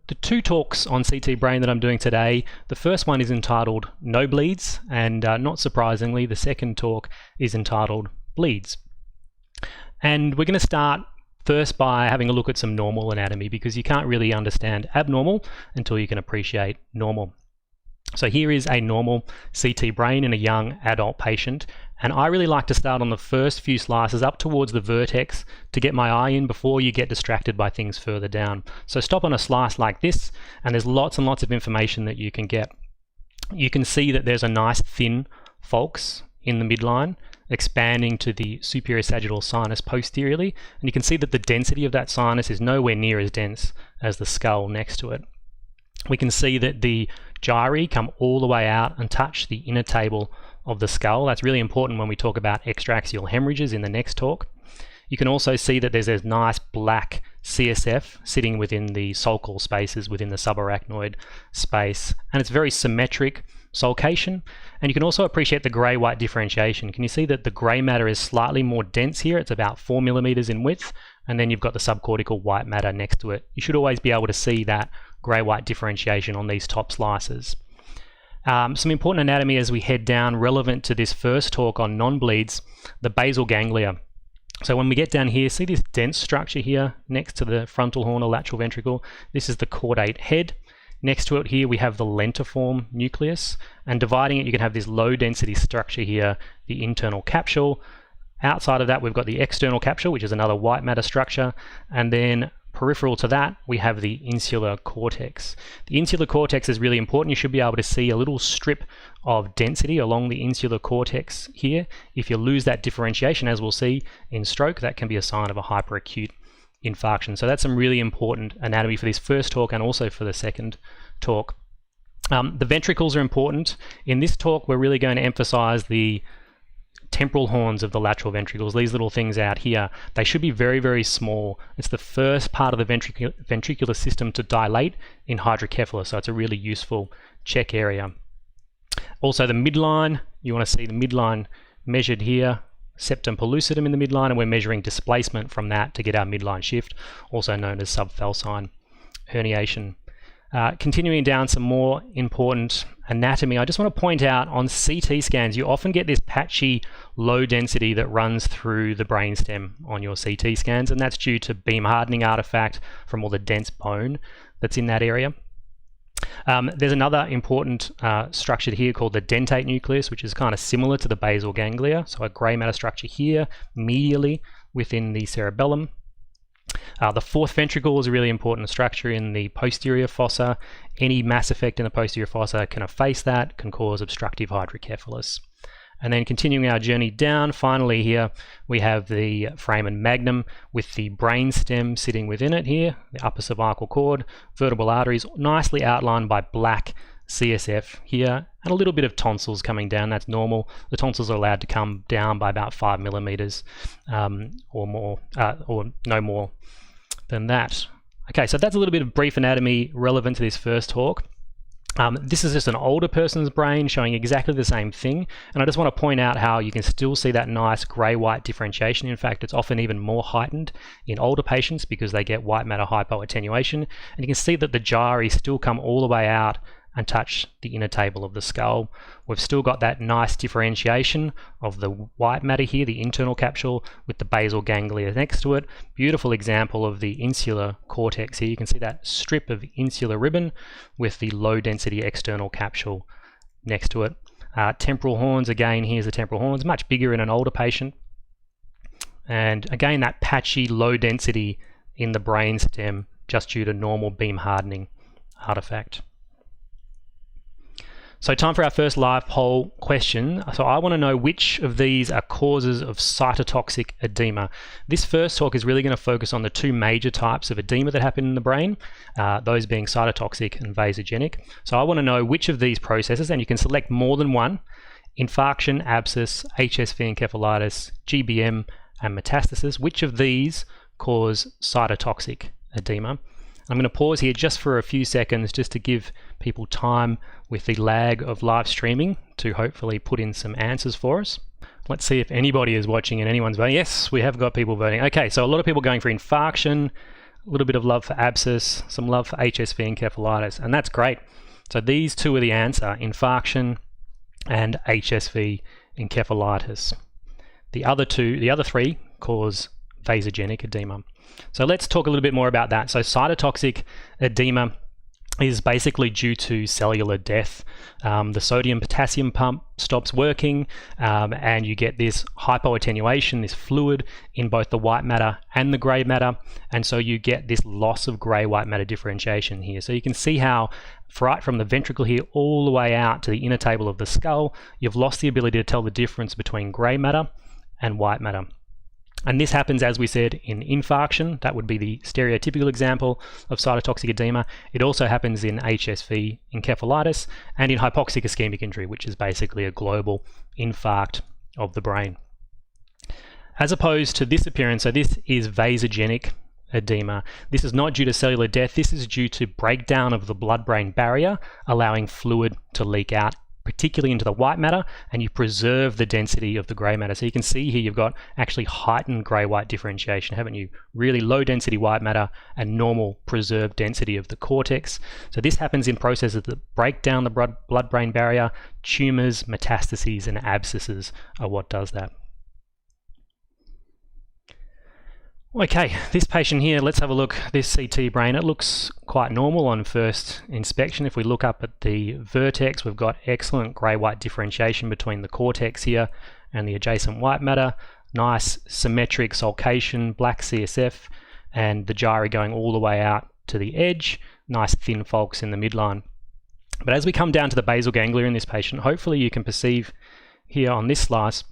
the two talks on CT brain that I'm doing today, the first one is entitled No Bleeds, and not surprisingly, the second talk is entitled Bleeds. And we're going to start first by having a look at some normal anatomy, because you can't really understand abnormal until you can appreciate normal. So here is a normal CT brain in a young adult patient, and I really like to start on the first few slices up towards the vertex to get my eye in before you get distracted by things further down. So stop on a slice like this, and there's lots and lots of information that you can get. You can see that there's a nice thin falx in the midline expanding to the superior sagittal sinus posteriorly, and you can see that the density of that sinus is nowhere near as dense as the skull next to it. We can see that the gyri come all the way out and touch the inner table of the skull. That's really important when we talk about extraaxial hemorrhages in the next talk. You can also see that there's a nice black CSF sitting within the sulcal spaces within the subarachnoid space, and it's very symmetric sulcation. And you can also appreciate the grey-white differentiation. Can you see that the grey matter is slightly more dense here? It's about 4 millimeters in width, and then you've got the subcortical white matter next to it. You should always be able to see that grey-white differentiation on these top slices. Some important anatomy as we head down relevant to this first talk on non-bleeds, the basal ganglia. So when we get down here, see this dense structure here next to the frontal horn or lateral ventricle? This is the caudate head. Next to it here we have the lentiform nucleus, and dividing it you can have this low density structure here, the internal capsule. Outside of that we've got the external capsule, which is another white matter structure, and then peripheral to that we have the insular cortex. The insular cortex is really important. You should be able to see a little strip of density along the insular cortex here. If you lose that differentiation, as we'll see in stroke, that can be a sign of a hyperacute infarction. So that's some really important anatomy for this first talk and also for the second talk. The ventricles are important. In this talk we're really going to emphasize the temporal horns of the lateral ventricles, these little things out here. They should be very, very small. It's the first part of the ventricular system to dilate in hydrocephalus, so it's a really useful check area. Also the midline, you want to see the midline measured here, septum pellucidum in the midline, and we're measuring displacement from that to get our midline shift, also known as subfalcine herniation. Continuing down some more important anatomy, I just want to point out on CT scans you often get this patchy low density that runs through the brainstem on your CT scans, and that's due to beam hardening artifact from all the dense bone that's in that area. There's another important structure here called the dentate nucleus, which is kind of similar to the basal ganglia, so a grey matter structure here medially within the cerebellum. The fourth ventricle is a really important structure in the posterior fossa. Any mass effect in the posterior fossa can efface that, can cause obstructive hydrocephalus. And then continuing our journey down, finally here we have the foramen magnum with the brain stem sitting within it here, the upper cervical cord, vertebral arteries nicely outlined by black CSF here, and a little bit of tonsils coming down. That's normal. The tonsils are allowed to come down by about 5 millimeters or more, or no more than that. Okay, so that's a little bit of brief anatomy relevant to this first talk. This is just an older person's brain showing exactly the same thing, and I just want to point out how you can still see that nice grey-white differentiation. In fact, it's often even more heightened in older patients because they get white matter hypoattenuation, and you can see that the gyri still come all the way out and touch the inner table of the skull. We've still got that nice differentiation of the white matter here, the internal capsule, with the basal ganglia next to it. Beautiful example of the insular cortex here. You can see that strip of insular ribbon with the low density external capsule next to it. Temporal horns, again, here's the temporal horns, much bigger in an older patient. And again, that patchy low density in the brainstem just due to normal beam hardening artifact. So time for our first live poll question. So I want to know which of these are causes of cytotoxic edema. This first talk is really going to focus on the two major types of edema that happen in the brain, those being cytotoxic and vasogenic. So I want to know which of these processes, and you can select more than one: infarction, abscess, HSV encephalitis, GBM, and metastasis. Which of these cause cytotoxic edema? I'm going to pause here just for a few seconds just to give people time with the lag of live streaming to hopefully put in some answers for us. Let's see if anybody is watching and anyone's voting. Yes, we have got people voting. Okay, so a lot of people going for infarction, a little bit of love for abscess, some love for HSV encephalitis, and that's great. So these two are the answer: infarction and HSV encephalitis. The other three cause vasogenic edema. So let's talk a little bit more about that. So cytotoxic edema is basically due to cellular death. The sodium-potassium pump stops working, and you get this hypoattenuation, this fluid in both the white matter and the grey matter, and so you get this loss of grey-white matter differentiation here. So you can see how right from the ventricle here all the way out to the inner table of the skull, you've lost the ability to tell the difference between grey matter and white matter. And this happens, as we said, in infarction. That would be the stereotypical example of cytotoxic edema. It also happens in HSV encephalitis and in hypoxic ischemic injury, which is basically a global infarct of the brain. As opposed to this appearance, so this is vasogenic edema. This is not due to cellular death. This is due to breakdown of the blood-brain barrier, allowing fluid to leak out, particularly into the white matter, and you preserve the density of the grey matter. So you can see here you've got actually heightened grey-white differentiation, haven't you? Really low density white matter and normal preserved density of the cortex. So this happens in processes that break down the blood-brain barrier. Tumours, metastases and abscesses are what does that. Okay, this patient here, let's have a look. This CT brain, it looks quite normal on first inspection. If we look up at the vertex, we've got excellent grey-white differentiation between the cortex here and the adjacent white matter. Nice symmetric sulcation, black CSF, and the gyri going all the way out to the edge. Nice thin folks in the midline. But as we come down to the basal ganglia in this patient, hopefully you can perceive here on this slice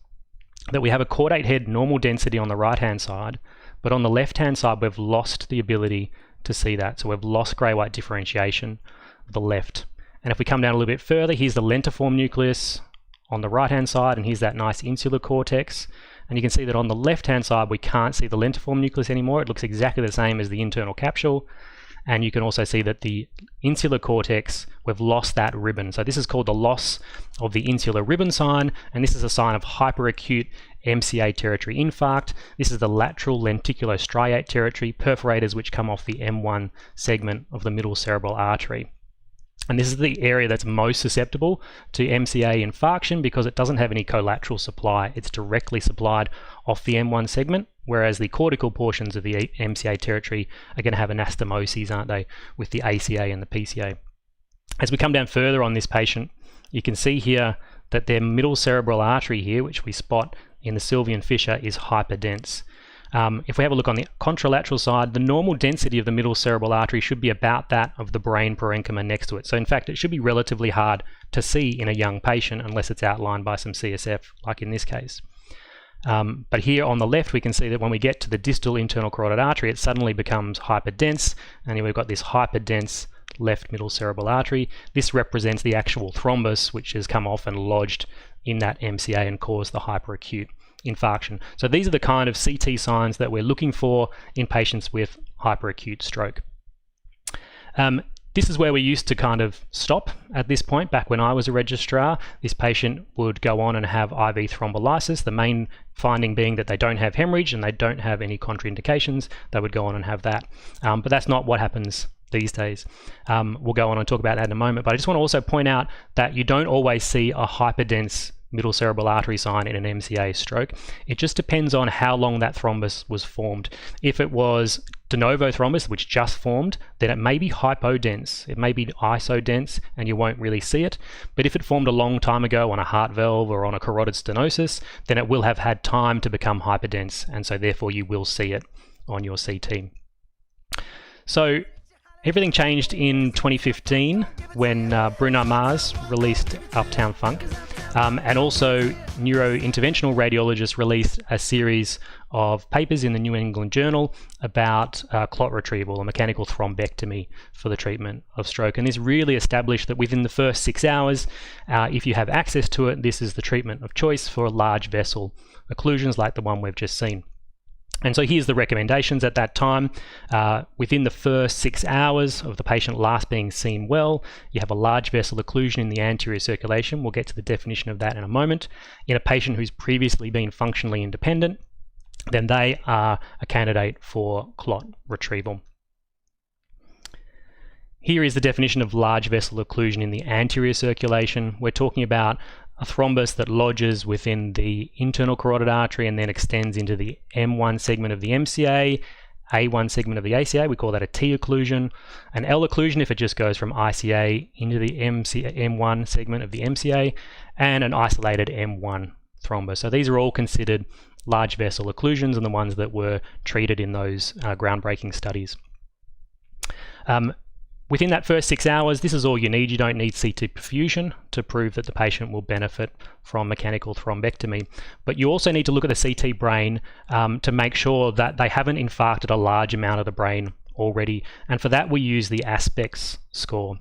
that we have a caudate head normal density on the right-hand side, but on the left-hand side, we've lost the ability to see that. So we've lost grey-white differentiation of the left. And if we come down a little bit further, here's the lentiform nucleus on the right-hand side, and here's that nice insular cortex. And you can see that on the left-hand side, we can't see the lentiform nucleus anymore. It looks exactly the same as the internal capsule. And you can also see that the insular cortex, we've lost that ribbon. So this is called the loss of the insular ribbon sign, and this is a sign of hyperacute MCA territory infarct. This is the lateral lenticulostriate territory, perforators which come off the M1 segment of the middle cerebral artery. And this is the area that's most susceptible to MCA infarction because it doesn't have any collateral supply. It's directly supplied off the M1 segment, whereas the cortical portions of the MCA territory are going to have anastomoses, aren't they, with the ACA and the PCA. As we come down further on this patient, you can see here that their middle cerebral artery here, which we spot in the Sylvian fissure, is hyperdense. If we have a look on the contralateral side, the normal density of the middle cerebral artery should be about that of the brain parenchyma next to it. So in fact, it should be relatively hard to see in a young patient unless it's outlined by some CSF, like in this case. But here on the left, we can see that when we get to the distal internal carotid artery, it suddenly becomes hyperdense, and here we've got this hyperdense left middle cerebral artery. This represents the actual thrombus, which has come off and lodged in that MCA and caused the hyperacute infarction. So these are the kind of CT signs that we're looking for in patients with hyperacute stroke. This is where we used to kind of stop at this point. Back when I was a registrar, this patient would go on and have IV thrombolysis, the main finding being that they don't have hemorrhage and they don't have any contraindications. They would go on and have that. But that's not what happens these days. We'll go on and talk about that in a moment, but I just want to also point out that you don't always see a hyperdense middle cerebral artery sign in an MCA stroke. It just depends on how long that thrombus was formed. If it was de novo thrombus, which just formed, then it may be hypodense. It may be isodense and you won't really see it. But if it formed a long time ago on a heart valve or on a carotid stenosis, then it will have had time to become hyperdense, and so therefore you will see it on your CT. So everything changed in 2015 when Bruno Mars released Uptown Funk. And also neurointerventional radiologists released a series of papers in the New England Journal about clot retrieval, or mechanical thrombectomy for the treatment of stroke. And this really established that within the first 6 hours, if you have access to it, this is the treatment of choice for large vessel occlusions like the one we've just seen. And so here's the recommendations at that time. Within the first 6 hours of the patient last being seen well, you have a large vessel occlusion in the anterior circulation. We'll get to the definition of that in a moment. In a patient who's previously been functionally independent, then they are a candidate for clot retrieval. Here is the definition of large vessel occlusion in the anterior circulation. We're talking about a thrombus that lodges within the internal carotid artery and then extends into the M1 segment of the MCA, A1 segment of the ACA. We call that a T occlusion. An L occlusion if it just goes from ICA into the M1 segment of the MCA, and an isolated M1 thrombus. So these are all considered large vessel occlusions and the ones that were treated in those groundbreaking studies. Within that first 6 hours, this is all you need. You don't need CT perfusion to prove that the patient will benefit from mechanical thrombectomy. But you also need to look at the CT brain to make sure that they haven't infarcted a large amount of the brain already. And for that, we use the aspects score.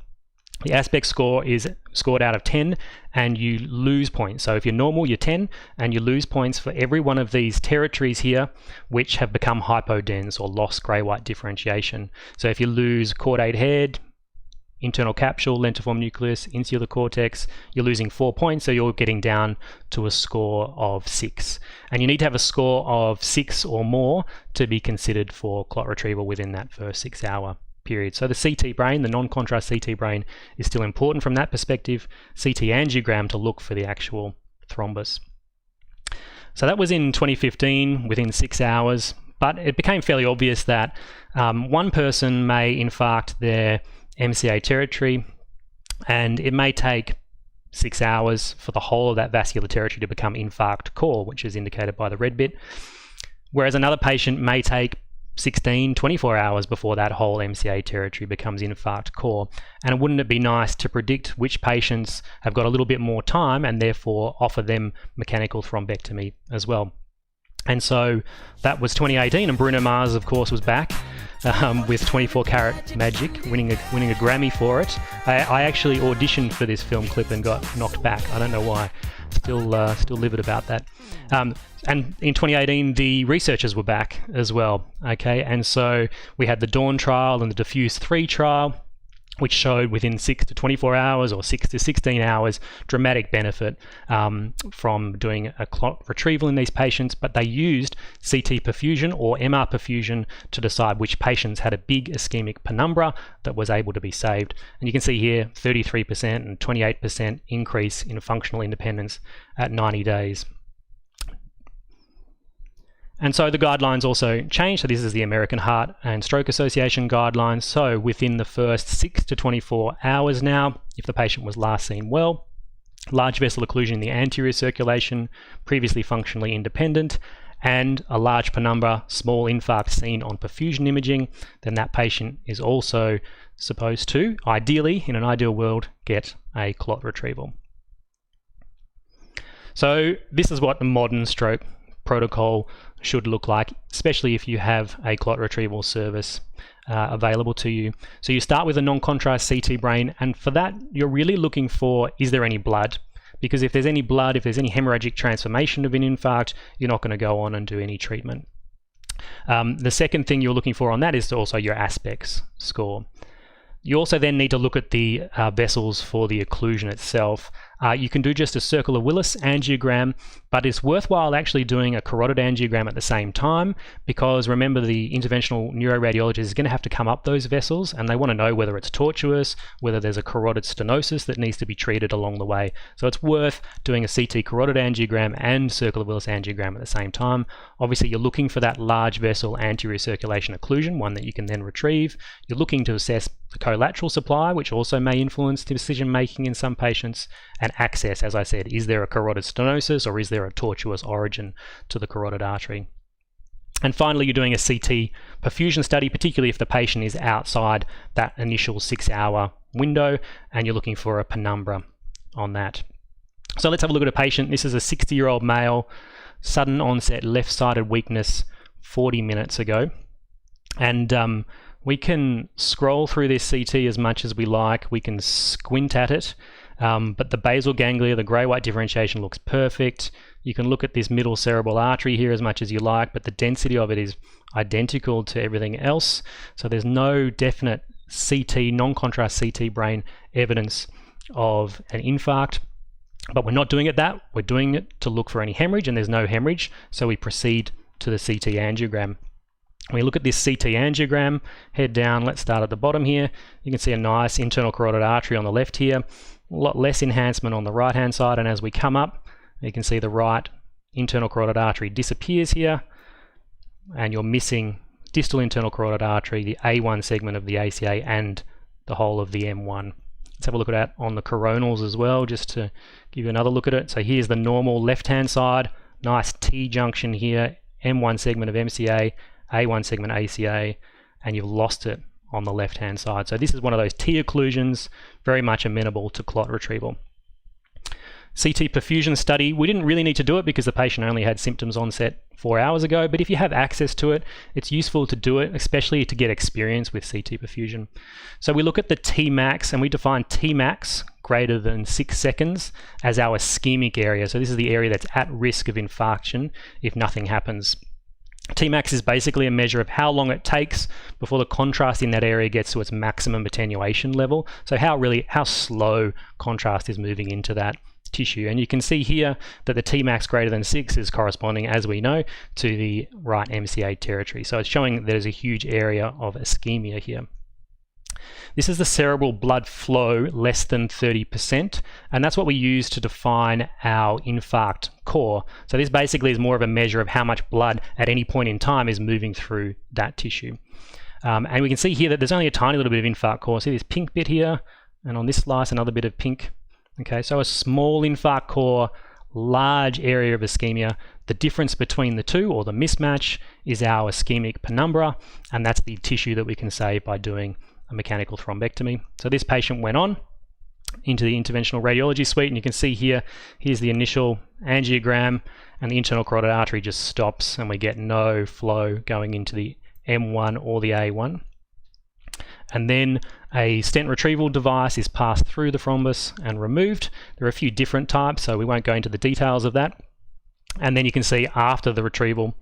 The aspect score is scored out of 10 and you lose points. So if you're normal, you're 10 and you lose points for every one of these territories here which have become hypodense or lost grey-white differentiation. So if you lose caudate head, internal capsule, lentiform nucleus, insular cortex, you're losing 4 points, so you're getting down to a score of 6. And you need to have a score of 6 or more to be considered for clot retrieval within that first 6 hour period. So the CT brain, the non-contrast CT brain, is still important from that perspective. CT angiogram to look for the actual thrombus. So that was in 2015 within 6 hours, but it became fairly obvious that one person may infarct their MCA territory and it may take 6 hours for the whole of that vascular territory to become infarct core, which is indicated by the red bit, whereas another patient may take 16, 24 hours before that whole MCA territory becomes infarct core. And wouldn't it be nice to predict which patients have got a little bit more time and therefore offer them mechanical thrombectomy as well? And so that was 2018, and Bruno Mars, of course, was back with 24 Karat Magic, winning a Grammy for it. I actually auditioned for this film clip and got knocked back. I don't know why. Still livid about that. And in 2018, the researchers were back as well. Okay, and so we had the Dawn trial and the Diffuse 3 trial, which showed within 6 to 24 hours or 6 to 16 hours dramatic benefit from doing a clot retrieval in these patients, but they used CT perfusion or MR perfusion to decide which patients had a big ischemic penumbra that was able to be saved. And you can see here 33% and 28% increase in functional independence at 90 days. And so the guidelines also changed. So this is the American Heart and Stroke Association guidelines. So within the first 6 to 24 hours now, if the patient was last seen well, large vessel occlusion in the anterior circulation, previously functionally independent, and a large penumbra, small infarct seen on perfusion imaging, then that patient is also supposed to, ideally, in an ideal world, get a clot retrieval. So this is what the modern stroke protocol should look like, especially if you have a clot retrieval service available to you. So you start with a non-contrast CT brain, and for that you're really looking for, is there any blood? Because if there's any blood, if there's any hemorrhagic transformation of an infarct, you're not going to go on and do any treatment. The second thing you're looking for on that is also your aspects score. You also then need to look at the vessels for the occlusion itself. You can do just a circular Willis angiogram, but it's worthwhile actually doing a carotid angiogram at the same time, because remember, the interventional neuroradiologist is going to have to come up those vessels and they want to know whether it's tortuous, whether there's a carotid stenosis that needs to be treated along the way. So it's worth doing a CT carotid angiogram and circular Willis angiogram at the same time. Obviously, you're looking for that large vessel anterior circulation occlusion, one that you can then retrieve. You're looking to assess the collateral supply, which also may influence decision making in some patients, and access, as I said, is there a carotid stenosis or is there a tortuous origin to the carotid artery? And finally, you're doing a CT perfusion study, particularly if the patient is outside that initial 6-hour window and you're looking for a penumbra on that. So let's have a look at a patient. This is a 60-year-old male, sudden onset left-sided weakness 40 minutes ago. And we can scroll through this CT as much as we like. We can squint at it. But the basal ganglia, the grey-white differentiation looks perfect. You can look at this middle cerebral artery here as much as you like, but the density of it is identical to everything else. So there's no definite CT, non-contrast CT brain evidence of an infarct. But we're not doing it that. We're doing it to look for any hemorrhage, and there's no hemorrhage. So we proceed to the CT angiogram. When we look at this CT angiogram, head down, let's start at the bottom here. You can see a nice internal carotid artery on the left here, a lot less enhancement on the right hand side, and as we come up, you can see the right internal carotid artery disappears here, and you're missing distal internal carotid artery, the A1 segment of the ACA, and the whole of the M1. Let's have a look at that on the coronals as well, just to give you another look at it. So here's the normal left-hand side, nice T junction here, M1 segment of MCA, A1 segment ACA, and you've lost it on the left-hand side. So this is one of those T occlusions, very much amenable to clot retrieval. CT perfusion study, we didn't really need to do it because the patient only had symptoms onset 4 hours ago, but if you have access to it, it's useful to do it, especially to get experience with CT perfusion. So we look at the Tmax, and we define Tmax greater than 6 seconds as our ischemic area. So this is the area that's at risk of infarction if nothing happens. Tmax is basically a measure of how long it takes before the contrast in that area gets to its maximum attenuation level. So how slow contrast is moving into that tissue. And you can see here that the Tmax greater than 6 is corresponding, as we know, to the right MCA territory. So it's showing there's a huge area of ischemia here. This is the cerebral blood flow less than 30%, and that's what we use to define our infarct core. So this basically is more of a measure of how much blood at any point in time is moving through that tissue. And we can see here that there's only a tiny little bit of infarct core. See this pink bit here, and on this slice another bit of pink. Okay, so a small infarct core, large area of ischemia. The difference between the two, or the mismatch, is our ischemic penumbra, and that's the tissue that we can save by doing a mechanical thrombectomy. So this patient went on into the interventional radiology suite, and you can see here, here's the initial angiogram, and the internal carotid artery just stops, and we get no flow going into the M1 or the A1. And then a stent retrieval device is passed through the thrombus and removed. There are a few different types, so we won't go into the details of that. And then you can see after the retrieval,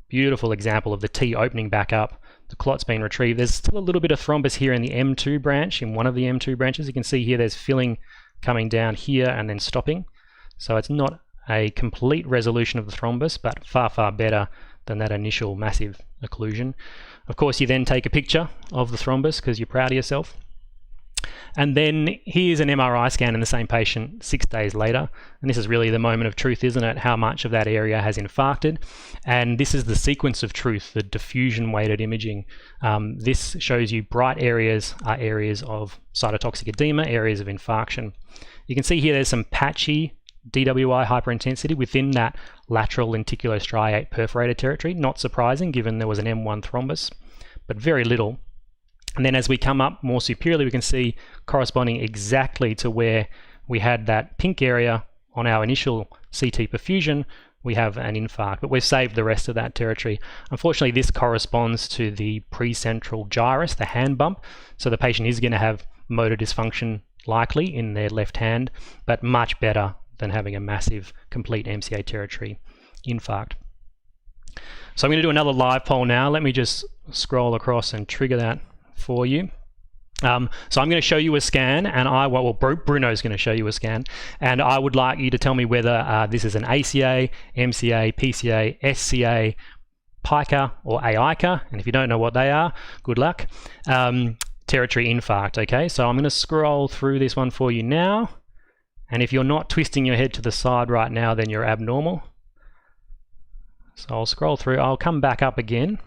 beautiful example of the T opening back up. The clot's been retrieved. There's still a little bit of thrombus here in the M2 branch, in one of the M2 branches. You can see here there's filling coming down here and then stopping. So it's not a complete resolution of the thrombus, but far, far better than that initial massive occlusion. Of course, you then take a picture of the thrombus because you're proud of yourself. And then here's an MRI scan in the same patient 6 days later. And this is really the moment of truth, isn't it? How much of that area has infarcted. And this is the sequence of truth, the diffusion weighted imaging. This shows you bright areas are areas of cytotoxic edema, areas of infarction. You can see here there's some patchy DWI hyperintensity within that lateral lenticulostriate perforated territory. Not surprising given there was an M1 thrombus, but very little. And then as we come up more superiorly, we can see corresponding exactly to where we had that pink area on our initial CT perfusion, we have an infarct, but we've saved the rest of that territory. Unfortunately, this corresponds to the precentral gyrus, the hand bump, so the patient is going to have motor dysfunction likely in their left hand, but much better than having a massive complete MCA territory infarct. So I'm going to do another live poll now. Let me just scroll across and trigger that for you. So I'm going to show you a scan, and Bruno's going to show you a scan, and I would like you to tell me whether this is an ACA, MCA, PCA, SCA, PICA, or AICA, and if you don't know what they are, good luck. Territory infarct, okay? So I'm going to scroll through this one for you now, and if you're not twisting your head to the side right now, then you're abnormal. So I'll scroll through, I'll come back up again.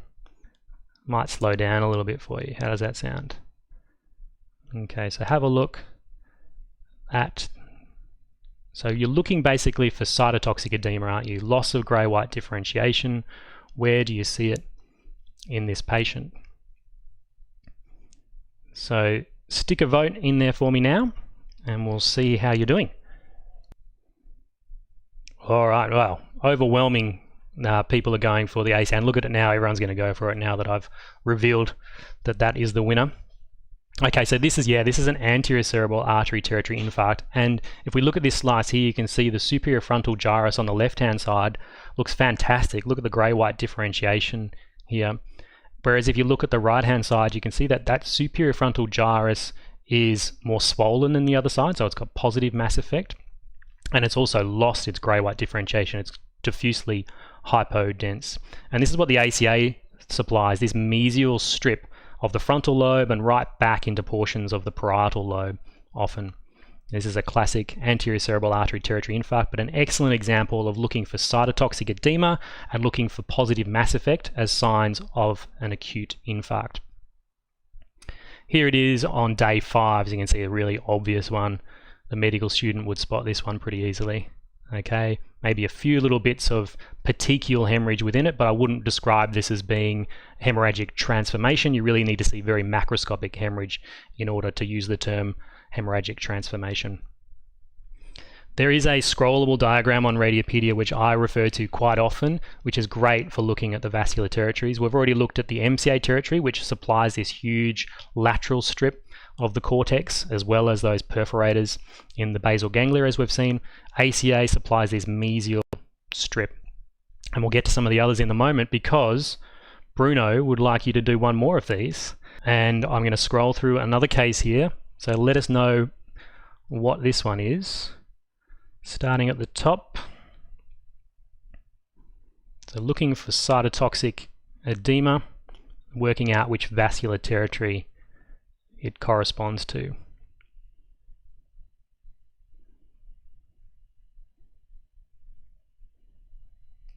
Might slow down a little bit for you. How does that sound? Okay, so have a look at, so you're looking basically for cytotoxic edema, aren't you? Loss of grey-white differentiation. Where do you see it in this patient? So stick a vote in there for me now, and we'll see how you're doing. All right, well, overwhelming people are going for the ACA, and look at it now, everyone's going to go for it now that I've revealed that that is the winner. Okay, so this is an anterior cerebral artery territory infarct, and if we look at this slice here, you can see the superior frontal gyrus on the left-hand side looks fantastic. Look at the grey-white differentiation here. Whereas if you look at the right-hand side, you can see that that superior frontal gyrus is more swollen than the other side, so it's got positive mass effect, and it's also lost its grey-white differentiation. It's diffusely hypodense. And this is what the ACA supplies this mesial strip of the frontal lobe and right back into portions of the parietal lobe often. This is a classic anterior cerebral artery territory infarct, but an excellent example of looking for cytotoxic edema and looking for positive mass effect as signs of an acute infarct. Here it is on day 5, as you can see, a really obvious one. The medical student would spot this one pretty easily. Okay, maybe a few little bits of petechial hemorrhage within it, but I wouldn't describe this as being hemorrhagic transformation. You really need to see very macroscopic hemorrhage in order to use the term hemorrhagic transformation. There is a scrollable diagram on Radiopedia which I refer to quite often, which is great for looking at the vascular territories. We've already looked at the MCA territory, which supplies this huge lateral strip of the cortex, as well as those perforators in the basal ganglia, as we've seen. ACA supplies this mesial strip. And we'll get to some of the others in a moment, because Bruno would like you to do one more of these. And I'm going to scroll through another case here. So let us know what this one is. Starting at the top. So looking for cytotoxic edema, working out which vascular territory it corresponds to.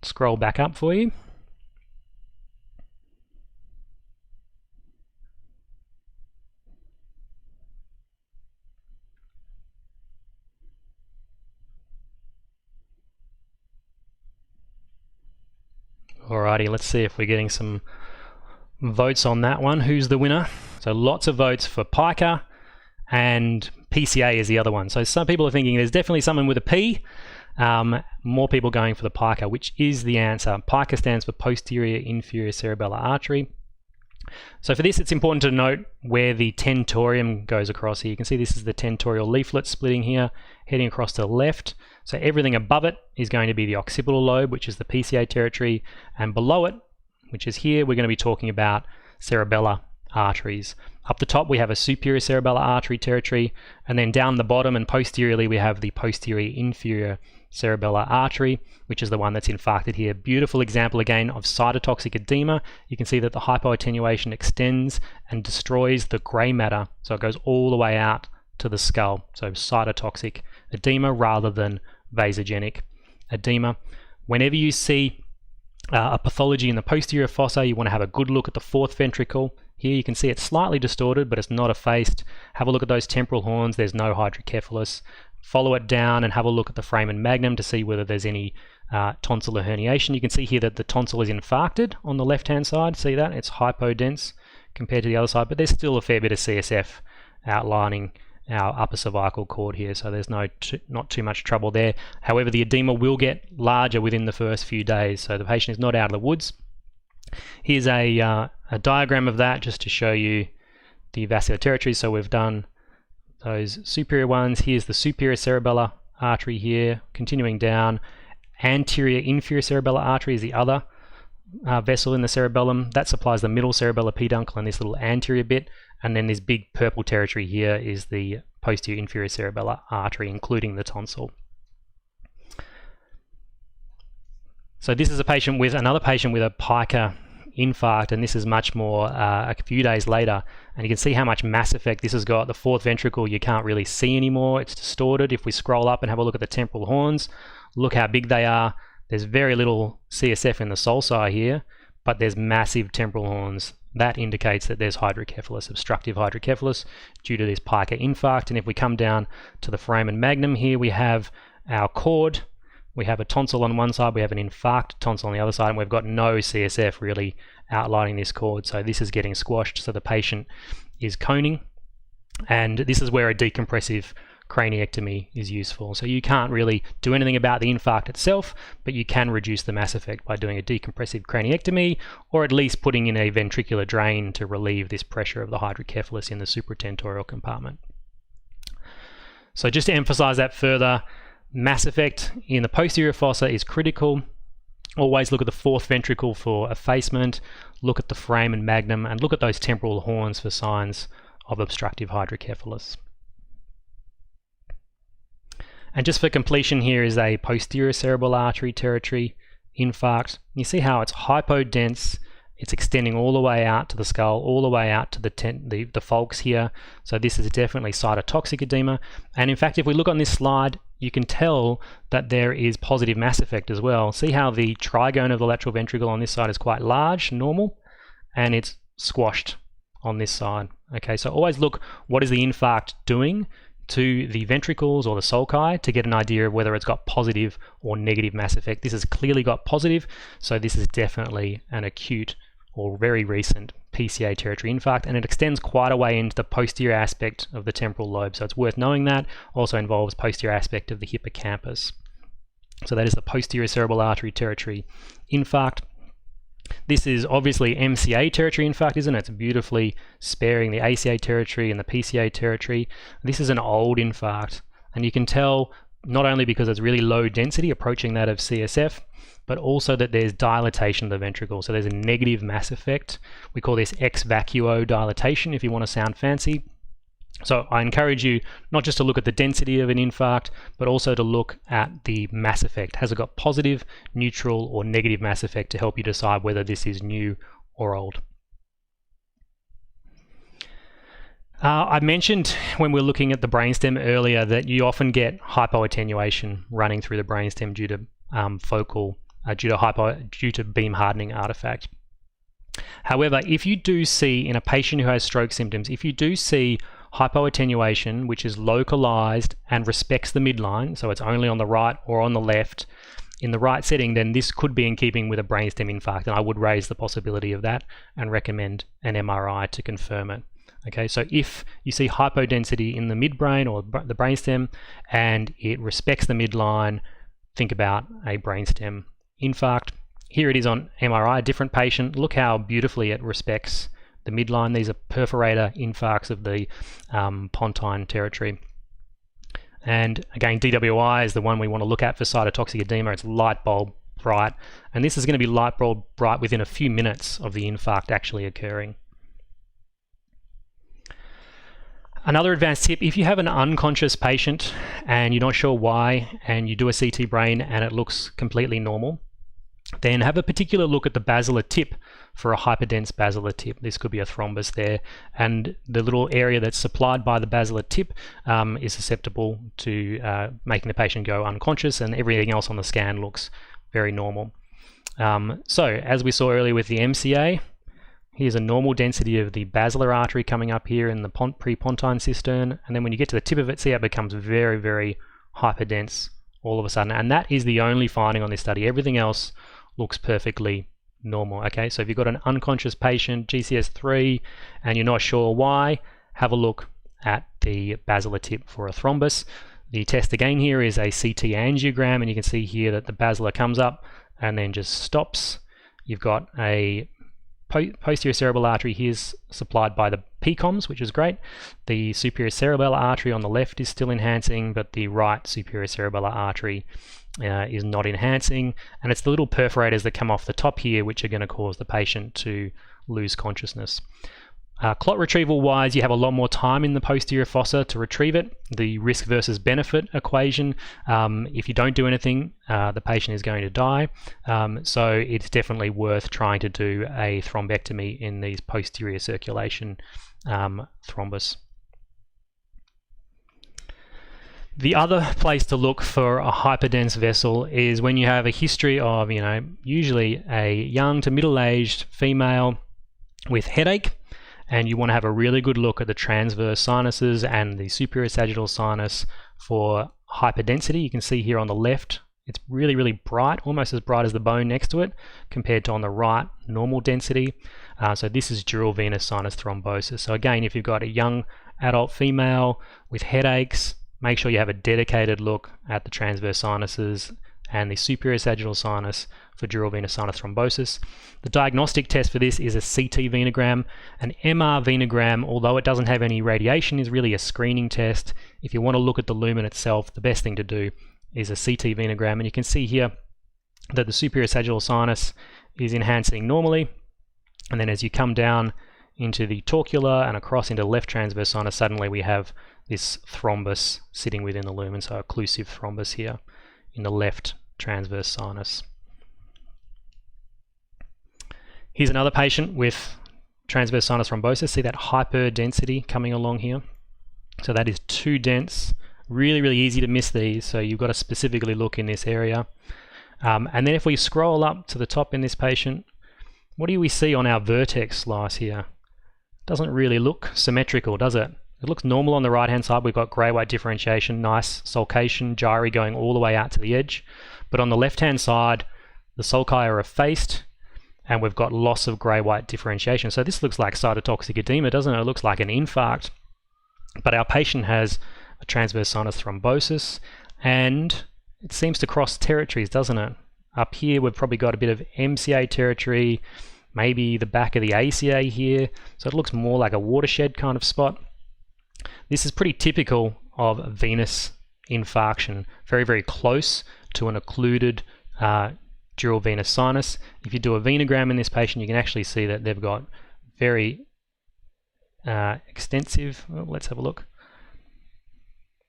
Scroll back up for you. Alrighty, let's see if we're getting some votes on that one. Who's the winner? So lots of votes for pica, and PCA is the other one. So some people are thinking there's definitely someone with a P. More people going for the pica, which is the answer. Pica stands for posterior inferior cerebellar artery. So for this, it's important to note where the tentorium goes across here. You can see this is the tentorial leaflet splitting here, heading across to the left. So everything above it is going to be the occipital lobe, which is the PCA territory, and below it, which is here, we're going to be talking about cerebellar arteries. Up the top, we have a superior cerebellar artery territory, and then down the bottom and posteriorly, we have the posterior inferior cerebellar artery, which is the one that's infarcted here. Beautiful example again of cytotoxic edema. You can see that the hypoattenuation extends and destroys the grey matter, so it goes all the way out to the skull. So cytotoxic edema rather than vasogenic edema. Whenever you see a pathology in the posterior fossa, you want to have a good look at the fourth ventricle. Here you can see it's slightly distorted, but it's not effaced. Have a look at those temporal horns. There's no hydrocephalus. Follow it down and have a look at the foramen magnum to see whether there's any tonsillar herniation. You can see here that the tonsil is infarcted on the left-hand side. See that? It's hypodense compared to the other side, but there's still a fair bit of CSF outlining our upper cervical cord here, so there's not too much trouble there. However, the edema will get larger within the first few days, so the patient is not out of the woods. Here's a diagram of that just to show you the vascular territories. So we've done those superior ones. Here's the superior cerebellar artery here, continuing down. Anterior inferior cerebellar artery is the other vessel in the cerebellum. That supplies the middle cerebellar peduncle and this little anterior bit. And then this big purple territory here is the posterior inferior cerebellar artery, including the tonsil. So this is another patient with a pica infarct, and this is much more a few days later, and you can see how much mass effect this has got. The fourth ventricle you can't really see anymore, it's distorted. If we scroll up and have a look at the temporal horns, look how big they are. There's very little CSF in the sulci here, but there's massive temporal horns. That indicates that there's hydrocephalus, obstructive hydrocephalus, due to this pica infarct. And if we come down to the foramen magnum here, we have our cord. We have a tonsil on one side, we have an infarct tonsil on the other side, and we've got no CSF really outlining this cord. So this is getting squashed, so the patient is coning. And this is where a decompressive craniectomy is useful. So you can't really do anything about the infarct itself, but you can reduce the mass effect by doing a decompressive craniectomy, or at least putting in a ventricular drain to relieve this pressure of the hydrocephalus in the supratentorial compartment. So just to emphasize that further, mass effect in the posterior fossa is critical. Always look at the fourth ventricle for effacement, look at the foramen magnum, and look at those temporal horns for signs of obstructive hydrocephalus. And just for completion, here is a posterior cerebral artery territory infarct. You see how it's hypodense, It's extending all the way out to the skull, all the way out to the folks here. So this is definitely cytotoxic edema. And in fact, if we look on this slide, you can tell that there is positive mass effect as well. See how the trigone of the lateral ventricle on this side is quite large, normal, and it's squashed on this side. Okay, so always look, what is the infarct doing to the ventricles or the sulci to get an idea of whether it's got positive or negative mass effect. This has clearly got positive, so this is definitely an acute or very recent PCA territory infarct, and it extends quite a way into the posterior aspect of the temporal lobe, so it's worth knowing that. Also involves posterior aspect of the hippocampus. So that is the posterior cerebral artery territory infarct. This is obviously MCA territory infarct, isn't it? It's beautifully sparing the ACA territory and the PCA territory. This is an old infarct, and you can tell not only because it's really low density, approaching that of CSF, but also that there's dilatation of the ventricle. So there's a negative mass effect. We call this ex vacuo dilatation if you want to sound fancy. So I encourage you not just to look at the density of an infarct, but also to look at the mass effect. Has it got positive, neutral, or negative mass effect to help you decide whether this is new or old? I mentioned when we were looking at the brainstem earlier that you often get hypoattenuation running through the brainstem due to due to beam hardening artifact. However, if you do see in a patient who has stroke symptoms, if you do see hypoattenuation which is localized and respects the midline, so it's only on the right or on the left in the right setting, then this could be in keeping with a brainstem infarct, and I would raise the possibility of that and recommend an MRI to confirm it. Okay, so if you see hypodensity in the midbrain or the brainstem and it respects the midline, think about a brainstem infarct. Here it is on MRI, a different patient. Look how beautifully it respects the midline. These are perforator infarcts of the pontine territory. And again, DWI is the one we want to look at for cytotoxic edema. It's light bulb bright, and this is going to be light bulb bright within a few minutes of the infarct actually occurring. Another advanced tip, if you have an unconscious patient and you're not sure why, and you do a CT brain and it looks completely normal, then have a particular look at the basilar tip for a hyperdense basilar tip. This could be a thrombus there, and the little area that's supplied by the basilar tip is susceptible to making the patient go unconscious, and everything else on the scan looks very normal. So as we saw earlier with the MCA, here's a normal density of the basilar artery coming up here in the prepontine cistern, and then when you get to the tip of it, see how it becomes very, very hyperdense all of a sudden, and that is the only finding on this study. Everything else looks perfectly normal. Okay, so if you've got an unconscious patient, GCS3, and you're not sure why, have a look at the basilar tip for a thrombus. The test again here is a CT angiogram, and you can see here that the basilar comes up and then just stops. You've got a posterior cerebral artery here is supplied by the PCOMs, which is great. The superior cerebellar artery on the left is still enhancing, but the right superior cerebellar artery is not enhancing, and it's the little perforators that come off the top here which are going to cause the patient to lose consciousness. Clot retrieval wise, you have a lot more time in the posterior fossa to retrieve it. The risk versus benefit equation, if you don't do anything, the patient is going to die. So it's definitely worth trying to do a thrombectomy in these posterior circulation thrombus. The other place to look for a hyperdense vessel is when you have a history of, usually a young to middle-aged female with headache, and you want to have a really good look at the transverse sinuses and the superior sagittal sinus for hyperdensity. You can see here on the left, it's really, really bright, almost as bright as the bone next to it, compared to on the right, normal density. So this is dural venous sinus thrombosis. So again, if you've got a young adult female with headaches, make sure you have a dedicated look at the transverse sinuses and the superior sagittal sinus for dural venous sinus thrombosis. The diagnostic test for this is a CT venogram. An MR venogram, although it doesn't have any radiation, is really a screening test. If you want to look at the lumen itself, the best thing to do is a CT venogram, and you can see here that the superior sagittal sinus is enhancing normally, and then as you come down into the torcular and across into the left transverse sinus, suddenly we have this thrombus sitting within the lumen, so occlusive thrombus here in the left transverse sinus. Here's another patient with transverse sinus thrombosis. See that hyperdensity coming along here? So that is too dense. Really, really easy to miss these, so you've got to specifically look in this area. And then if we scroll up to the top in this patient, what do we see on our vertex slice here? Doesn't really look symmetrical, does it? It looks normal on the right-hand side. We've got grey-white differentiation, nice sulcation, gyri going all the way out to the edge. But on the left-hand side, the sulci are effaced, and we've got loss of grey-white differentiation. So this looks like cytotoxic edema, doesn't it? It looks like an infarct. But our patient has a transverse sinus thrombosis, and it seems to cross territories, doesn't it? Up here, we've probably got a bit of MCA territory, maybe the back of the ACA here. So it looks more like a watershed kind of spot. This is pretty typical of venous infarction, very, very close to an occluded dural venous sinus. If you do a venogram in this patient, you can actually see that they've got very extensive, let's have a look.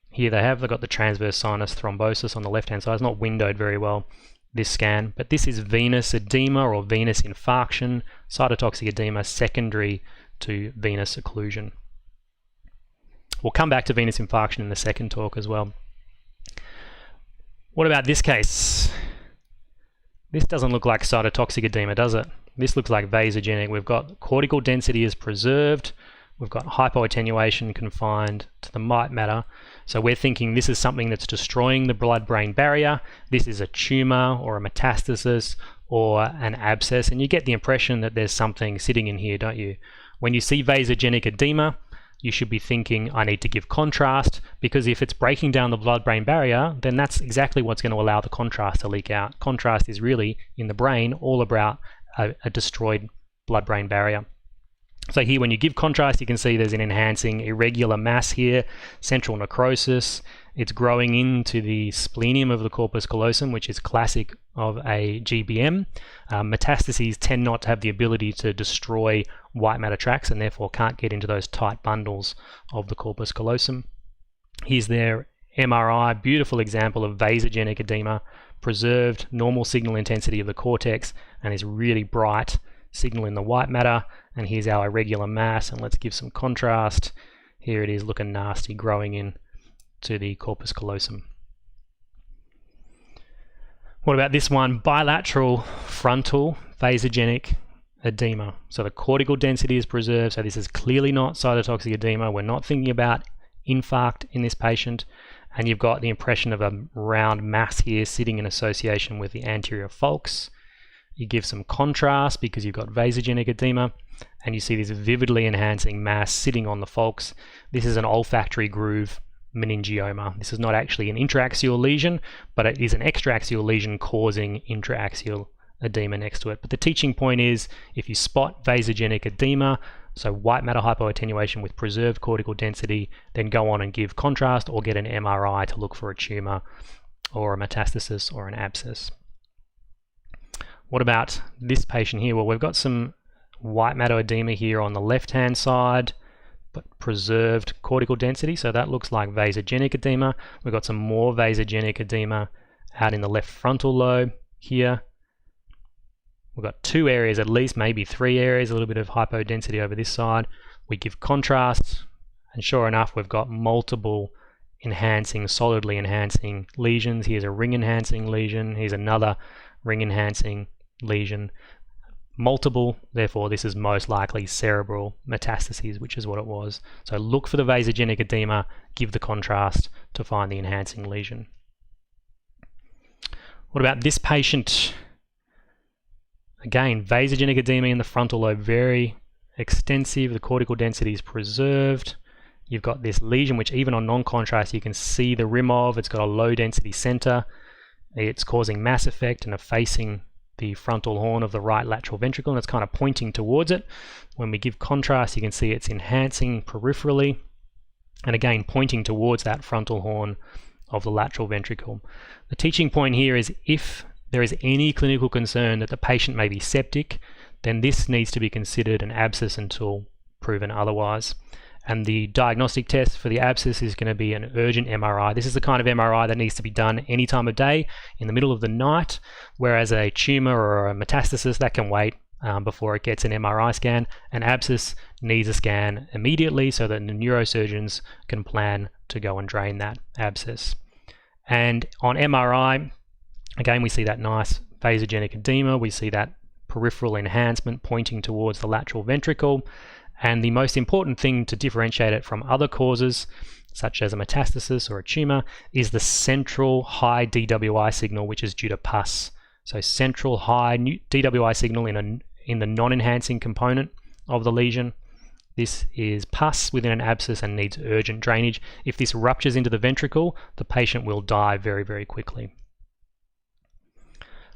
Here they've got the transverse sinus thrombosis on the left-hand side. It's not windowed very well, this scan, but this is venous edema or venous infarction, cytotoxic edema secondary to venous occlusion. We'll come back to venous infarction in the second talk as well. What about this case? This doesn't look like cytotoxic edema, does it? This looks like vasogenic. We've got cortical density is preserved. We've got hypoattenuation confined to the white matter. So we're thinking this is something that's destroying the blood-brain barrier. This is a tumor or a metastasis or an abscess, and you get the impression that there's something sitting in here, don't you? When you see vasogenic edema, you should be thinking, I need to give contrast, because if it's breaking down the blood-brain barrier, then that's exactly what's going to allow the contrast to leak out. Contrast is really, in the brain, all about a destroyed blood-brain barrier. So here, when you give contrast, you can see there's an enhancing irregular mass here, central necrosis. It's growing into the splenium of the corpus callosum, which is classic of a GBM. Metastases tend not to have the ability to destroy white matter tracts and therefore can't get into those tight bundles of the corpus callosum. Here's their MRI, beautiful example of vasogenic edema, preserved normal signal intensity of the cortex, and is really bright signal in the white matter. And here's our irregular mass, and let's give some contrast. Here it is looking nasty, growing in to the corpus callosum. What about this one? Bilateral frontal vasogenic edema. So the cortical density is preserved, so this is clearly not cytotoxic edema. We're not thinking about infarct in this patient, and you've got the impression of a round mass here sitting in association with the anterior falx. You give some contrast because you've got vasogenic edema, and you see this vividly enhancing mass sitting on the falx. This is an olfactory groove meningioma. This is not actually an intraaxial lesion, but it is an extraaxial lesion causing intraaxial edema next to it. But the teaching point is, if you spot vasogenic edema, so white matter hypoattenuation with preserved cortical density, then go on and give contrast or get an MRI to look for a tumor or a metastasis or an abscess. What about this patient here? Well, we've got some white matter edema here on the left-hand side, but preserved cortical density, so that looks like vasogenic edema. We've got some more vasogenic edema out in the left frontal lobe here. We've got two areas at least, maybe three areas, a little bit of hypodensity over this side. We give contrast, and sure enough, we've got multiple enhancing, solidly enhancing lesions. Here's a ring enhancing lesion. Here's another ring enhancing lesion. Multiple, therefore this is most likely cerebral metastases, which is what it was. So look for the vasogenic edema, give the contrast to find the enhancing lesion. What about this patient? Again, vasogenic edema in the frontal lobe, very extensive. The cortical density is preserved. You've got this lesion, which even on non-contrast you can see the rim of. It's got a low density center. It's causing mass effect and effacing the frontal horn of the right lateral ventricle, and it's kind of pointing towards it. When we give contrast, you can see it's enhancing peripherally, and again pointing towards that frontal horn of the lateral ventricle. The teaching point here is, if there is any clinical concern that the patient may be septic, then this needs to be considered an abscess until proven otherwise. And the diagnostic test for the abscess is going to be an urgent MRI. This is the kind of MRI that needs to be done any time of day, in the middle of the night, whereas a tumor or a metastasis, that can wait before it gets an MRI scan. An abscess needs a scan immediately so that the neurosurgeons can plan to go and drain that abscess. And on MRI, again, we see that nice vasogenic edema. We see that peripheral enhancement pointing towards the lateral ventricle. And the most important thing to differentiate it from other causes, such as a metastasis or a tumor, is the central high DWI signal, which is due to pus. So central high DWI signal in the non-enhancing component of the lesion. This is pus within an abscess and needs urgent drainage. If this ruptures into the ventricle, the patient will die very, very quickly.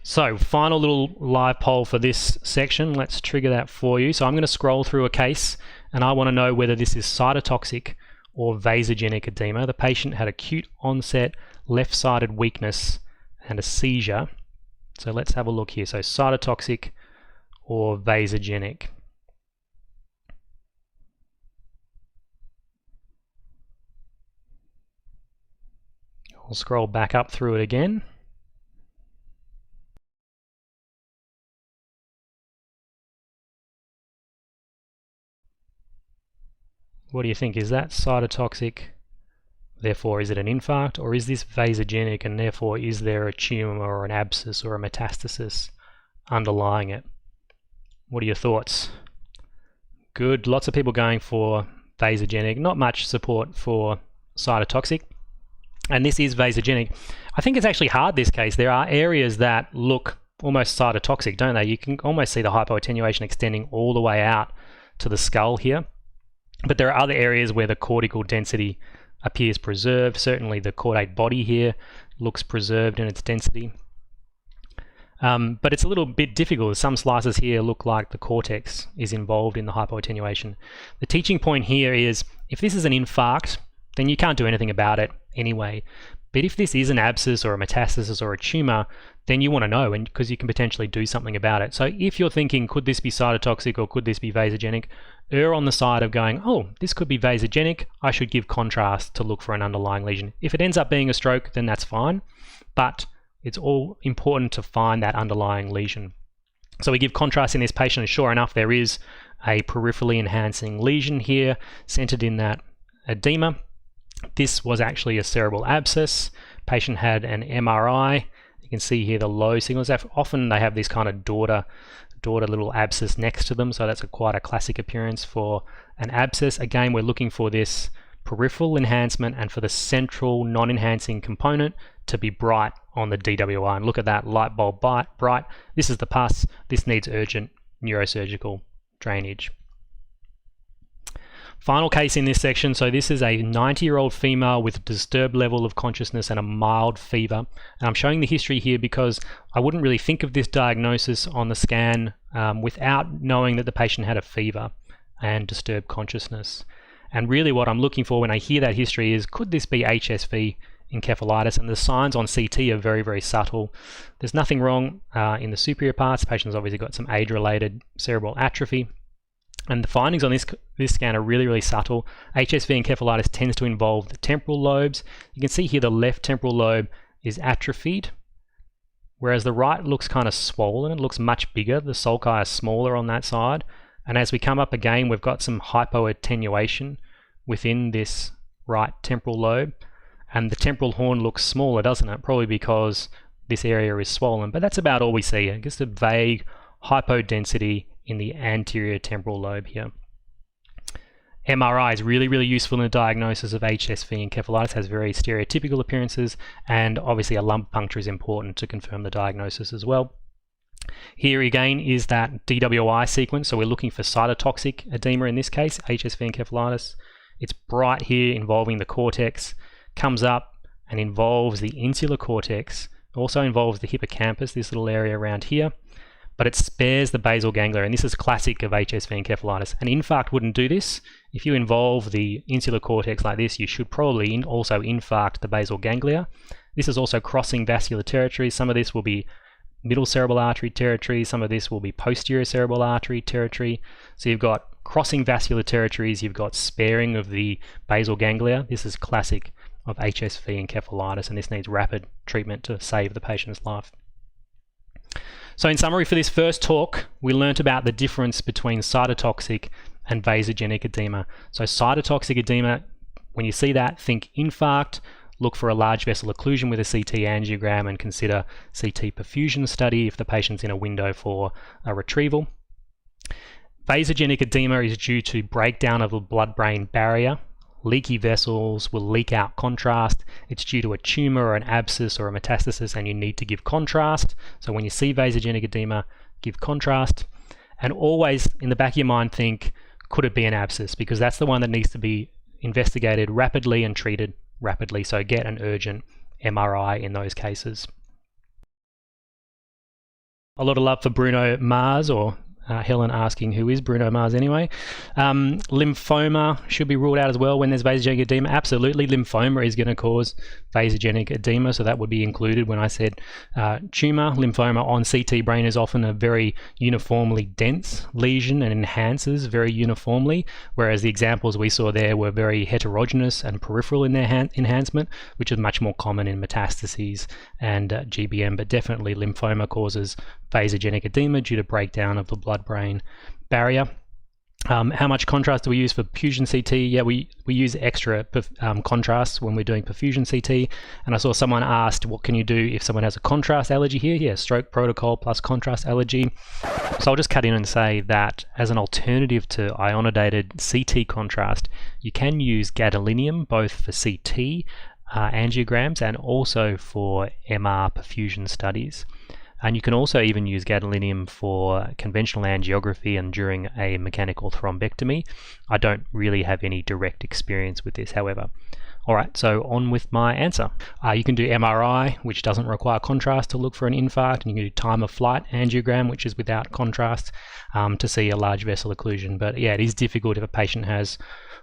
So, final little live poll for this section. Let's trigger that for you. So I'm going to scroll through a case and I want to know whether this is cytotoxic or vasogenic edema. The patient had acute onset left-sided weakness and a seizure. So let's have a look here. So cytotoxic or vasogenic. I'll scroll back up through it again. What do you think? Is that cytotoxic? Therefore, is it an infarct? Or is this vasogenic and therefore is there a tumor or an abscess or a metastasis underlying it? What are your thoughts? Good. Lots of people going for vasogenic. Not much support for cytotoxic. And this is vasogenic. I think it's actually hard, this case. There are areas that look almost cytotoxic, don't they? You can almost see the hypoattenuation extending all the way out to the skull here. But there are other areas where the cortical density appears preserved. Certainly the caudate body here looks preserved in its density. But it's a little bit difficult. Some slices here look like the cortex is involved in the hypoattenuation. The teaching point here is if this is an infarct, then you can't do anything about it anyway. But if this is an abscess or a metastasis or a tumor, then you want to know, and because you can potentially do something about it. So if you're thinking, could this be cytotoxic or could this be vasogenic, err on the side of going, oh, this could be vasogenic, I should give contrast to look for an underlying lesion. If it ends up being a stroke, then that's fine, but it's all important to find that underlying lesion. So we give contrast in this patient, and sure enough, there is a peripherally enhancing lesion here, centered in that edema. This was actually a cerebral abscess. Patient had an MRI. You can see here the low signals. Often they have this kind of daughter little abscess next to them, so that's quite a classic appearance for an abscess. Again, we're looking for this peripheral enhancement and for the central non-enhancing component to be bright on the DWI. And look at that light bulb bright. This is the pus. This needs urgent neurosurgical drainage. Final case in this section. So this is a 90-year-old female with a disturbed level of consciousness and a mild fever. And I'm showing the history here because I wouldn't really think of this diagnosis on the scan without knowing that the patient had a fever and disturbed consciousness. And really what I'm looking for when I hear that history is, could this be HSV encephalitis? And the signs on CT are very, very subtle. There's nothing wrong in the superior parts. The patient's obviously got some age-related cerebral atrophy. And the findings on this scan are really, really subtle. HSV encephalitis tends to involve the temporal lobes. You can see here the left temporal lobe is atrophied, whereas the right looks kind of swollen. It looks much bigger. The sulci are smaller on that side. And as we come up again, we've got some hypoattenuation within this right temporal lobe. And the temporal horn looks smaller, doesn't it? Probably because this area is swollen. But that's about all we see. Just a vague hypodensity in the anterior temporal lobe here. MRI is really, really useful in the diagnosis of HSV encephalitis. It has very stereotypical appearances, and obviously a lumbar puncture is important to confirm the diagnosis as well. Here again is that DWI sequence, so we're looking for cytotoxic edema in this case, HSV encephalitis. It's bright here, involving the cortex, comes up and involves the insular cortex, also involves the hippocampus, this little area around here, but it spares the basal ganglia, and this is classic of HSV encephalitis. An infarct wouldn't do this. If you involve the insular cortex like this, you should probably also infarct the basal ganglia. This is also crossing vascular territory. Some of this will be middle cerebral artery territory, some of this will be posterior cerebral artery territory. So you've got crossing vascular territories, you've got sparing of the basal ganglia. This is classic of HSV encephalitis, and this needs rapid treatment to save the patient's life. So in summary, for this first talk, we learnt about the difference between cytotoxic and vasogenic edema. So cytotoxic edema, when you see that, think infarct, look for a large vessel occlusion with a CT angiogram and consider CT perfusion study if the patient's in a window for a retrieval. Vasogenic edema is due to breakdown of the blood-brain barrier. Leaky vessels will leak out contrast. It's due to a tumor or an abscess or a metastasis, and you need to give contrast. So when you see vasogenic edema, give contrast. And always in the back of your mind think, could it be an abscess? Because that's the one that needs to be investigated rapidly and treated rapidly. So get an urgent MRI in those cases. A lot of love for Bruno Mars, or Helen asking who is Bruno Mars anyway. Lymphoma should be ruled out as well when there's vasogenic edema. Absolutely, lymphoma is going to cause vasogenic edema, so that would be included when I said tumor. Lymphoma on CT brain is often a very uniformly dense lesion and enhances very uniformly, whereas the examples we saw there were very heterogeneous and peripheral in their enhancement, which is much more common in metastases and GBM, but definitely lymphoma causes vasogenic edema due to breakdown of the blood-brain barrier. How much contrast do we use for perfusion CT? Yeah, we use extra contrast when we're doing perfusion CT. And I saw someone asked, what can you do if someone has a contrast allergy here? Yeah, stroke protocol plus contrast allergy. So I'll just cut in and say that as an alternative to ionadated CT contrast, you can use gadolinium both for CT angiograms and also for MR perfusion studies. And you can also even use gadolinium for conventional angiography and during a mechanical thrombectomy. I don't really have any direct experience with this, however. Alright, so on with my answer. You can do MRI, which doesn't require contrast to look for an infarct, and you can do time of flight angiogram, which is without contrast, to see a large vessel occlusion. But yeah, it is difficult if a patient has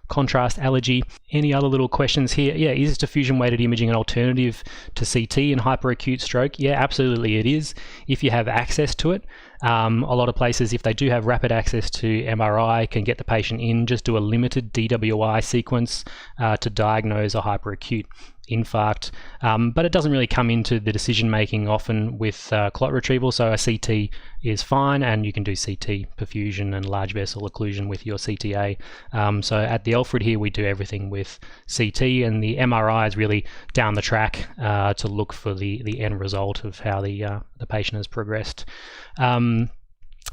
contrast allergy. Any other little questions here? Yeah, is diffusion weighted imaging an alternative to CT in hyperacute stroke? Yeah, absolutely it is, if you have access to it. A lot of places, if they do have rapid access to MRI, can get the patient in, just do a limited DWI sequence to diagnose a hyperacute infarct, but it doesn't really come into the decision making often with clot retrieval. So a CT is fine, and you can do CT perfusion and large vessel occlusion with your CTA. So at the Alfred here, we do everything with CT, and the MRI is really down the track to look for the end result of how the patient has progressed.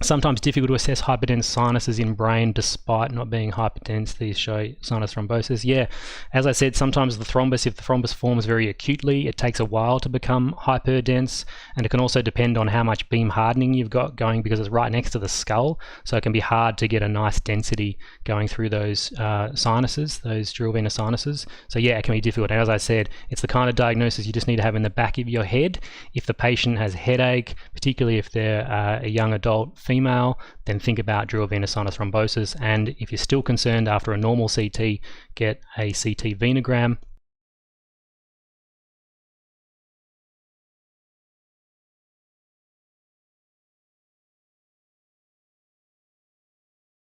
Sometimes difficult to assess hyperdense sinuses in brain despite not being hyperdense. These show sinus thrombosis. Yeah, as I said, sometimes the thrombus, if the thrombus forms very acutely, it takes a while to become hyperdense, and it can also depend on how much beam hardening you've got going, because it's right next to the skull, so it can be hard to get a nice density going through those sinuses, those dural venous sinuses. So yeah, it can be difficult. And as I said, it's the kind of diagnosis you just need to have in the back of your head. If the patient has headache, particularly if they're a young adult female, then think about dural venous sinus thrombosis. And if you're still concerned after a normal CT, get a CT venogram.